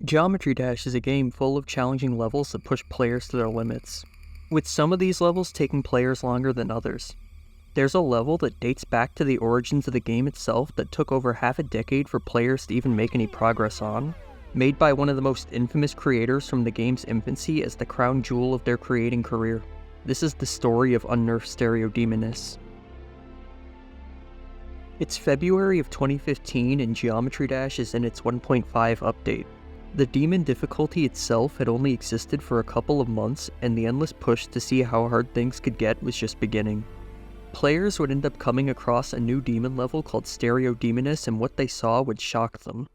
Geometry Dash is a game full of challenging levels that push players to their limits, with some of these levels taking players longer than others. There's a level that dates back to the origins of the game itself that took over half a decade for players to even make any progress on, made by one of the most infamous creators from the game's infancy as the crown jewel of their creating career. This is the story of unnerfed Demonist. It's February of 2015 and Geometry Dash is in its 1.5 update. The demon difficulty itself had only existed for a couple of months, and the endless push to see how hard things could get was just beginning. Players would end up coming across a new demon level called Demoness, and what they saw would shock them.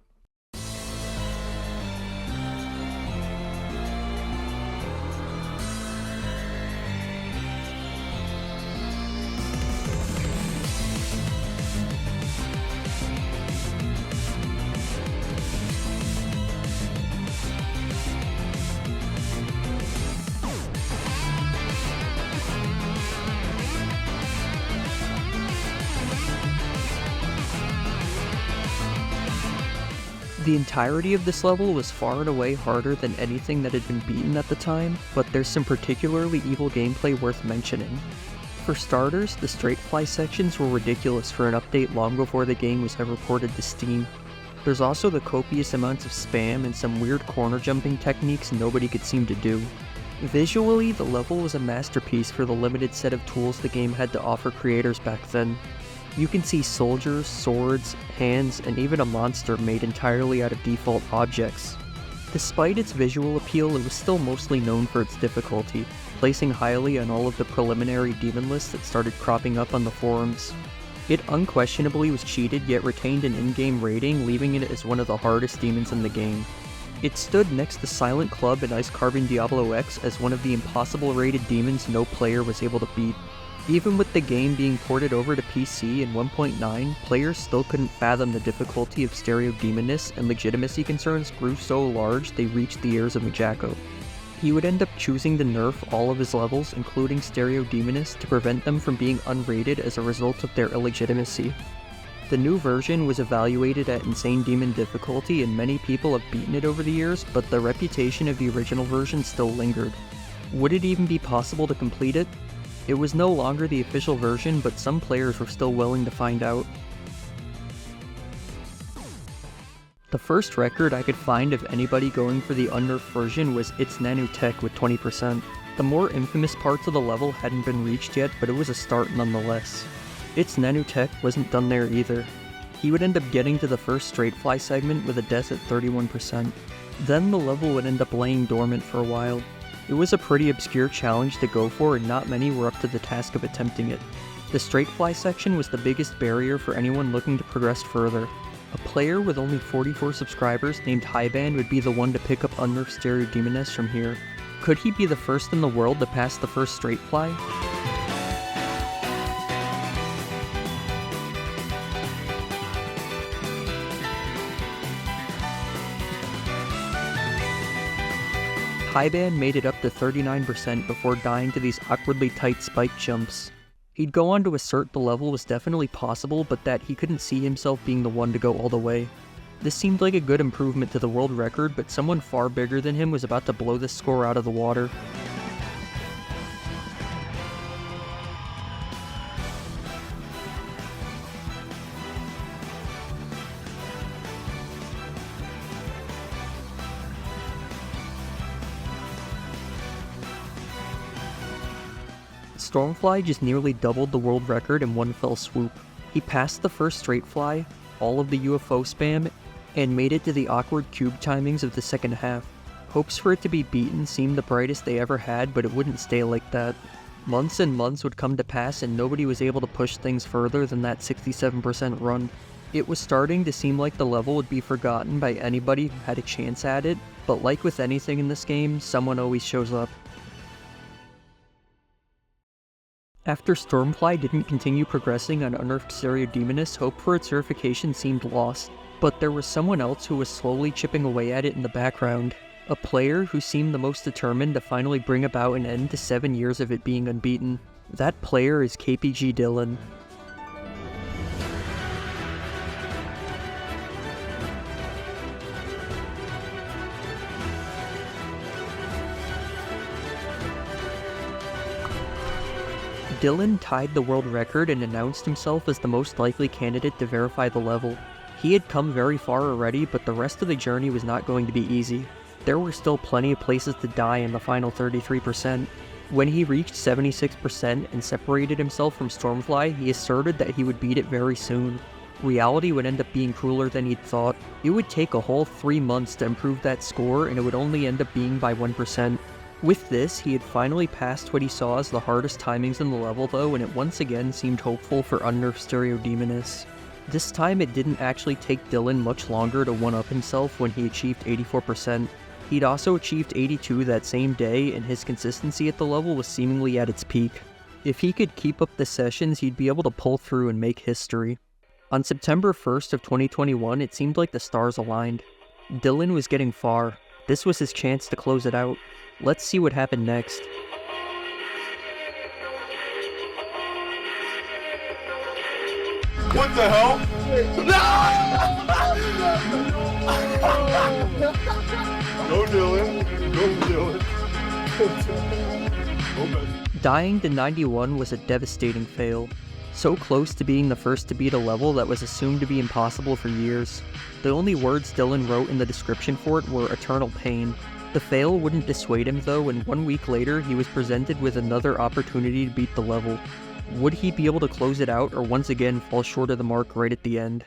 The entirety of this level was far and away harder than anything that had been beaten at the time, but there's some particularly evil gameplay worth mentioning. For starters, the straight fly sections were ridiculous for an update long before the game was ever ported to Steam. There's also the copious amounts of spam and some weird corner jumping techniques nobody could seem to do. Visually, the level was a masterpiece for the limited set of tools the game had to offer creators back then. You can see soldiers, swords, hands, and even a monster made entirely out of default objects. Despite its visual appeal, it was still mostly known for its difficulty, placing highly on all of the preliminary demon lists that started cropping up on the forums. It unquestionably was cheated yet retained an in-game rating, leaving it as one of the hardest demons in the game. It stood next to Silent Club and Ice Carbon Diablo X as one of the impossible rated demons no player was able to beat. Even with the game being ported over to PC in 1.9, players still couldn't fathom the difficulty of Demoness, and legitimacy concerns grew so large they reached the ears of Majako. He would end up choosing to nerf all of his levels, including Demoness, to prevent them from being unrated as a result of their illegitimacy. The new version was evaluated at insane demon difficulty, and many people have beaten it over the years, but the reputation of the original version still lingered. Would it even be possible to complete it? It was no longer the official version, but some players were still willing to find out. The first record I could find of anybody going for the unnerfed version was It's Nanotech with 20%. The more infamous parts of the level hadn't been reached yet, but it was a start nonetheless. It's Nanotech wasn't done there either. He would end up getting to the first straight fly segment with a death at 31%. Then the level would end up laying dormant for a while. It was a pretty obscure challenge to go for, and not many were up to the task of attempting it. The straight fly section was the biggest barrier for anyone looking to progress further. A player with only 44 subscribers named Highband would be the one to pick up unnerfed Demoness from here. Could he be the first in the world to pass the first straight fly? Highband made it up to 39% before dying to these awkwardly tight spike jumps. He'd go on to assert the level was definitely possible, but that he couldn't see himself being the one to go all the way. This seemed like a good improvement to the world record, but someone far bigger than him was about to blow this score out of the water. Stormfly just nearly doubled the world record in one fell swoop. He passed the first straight fly, all of the UFO spam, and made it to the awkward cube timings of the second half. Hopes for it to be beaten seemed the brightest they ever had, but it wouldn't stay like that. Months and months would come to pass and nobody was able to push things further than that 67% run. It was starting to seem like the level would be forgotten by anybody who had a chance at it, but like with anything in this game, someone always shows up. After Stormfly didn't continue progressing on unnerfed Demoness, hope for its certification seemed lost, but there was someone else who was slowly chipping away at it in the background. A player who seemed the most determined to finally bring about an end to 7 years of it being unbeaten. That player is KPG Dylan. Dylan tied the world record and announced himself as the most likely candidate to verify the level. He had come very far already, but the rest of the journey was not going to be easy. There were still plenty of places to die in the final 33%. When he reached 76% and separated himself from Stormfly, he asserted that he would beat it very soon. Reality would end up being crueler than he'd thought. It would take a whole 3 months to improve that score, and it would only end up being by 1%. With this, he had finally passed what he saw as the hardest timings in the level though, and it once again seemed hopeful for unnerfed stereo Demoness. This time it didn't actually take Dylan much longer to one-up himself when he achieved 84%. He'd also achieved 82 that same day, and his consistency at the level was seemingly at its peak. If he could keep up the sessions, he'd be able to pull through and make history. On September 1st of 2021, it seemed like the stars aligned. Dylan was getting far. This was his chance to close it out. Let's see what happened next. What the hell? Go Dylan. Go Dylan. Dying to 91 was a devastating fail. So close to being the first to beat a level that was assumed to be impossible for years. The only words Dylan wrote in the description for it were eternal pain. The fail wouldn't dissuade him though, and 1 week later he was presented with another opportunity to beat the level. Would he be able to close it out, or once again fall short of the mark right at the end?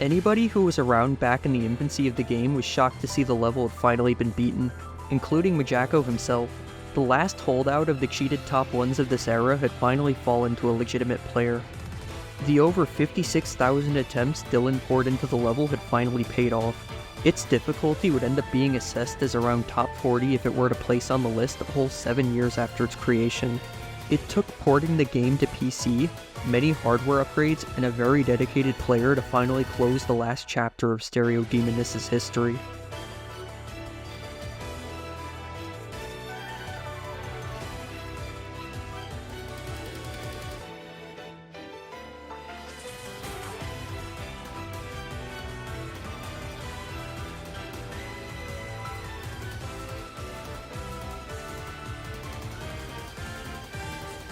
Anybody who was around back in the infancy of the game was shocked to see the level had finally been beaten, including Majako himself. The last holdout of the cheated top 1s of this era had finally fallen to a legitimate player. The over 56,000 attempts Dylan poured into the level had finally paid off. Its difficulty would end up being assessed as around top 40 if it were to place on the list a whole 7 years after its creation. It took porting the game to PC, many hardware upgrades, and a very dedicated player to finally close the last chapter of Stereo Demoness' history.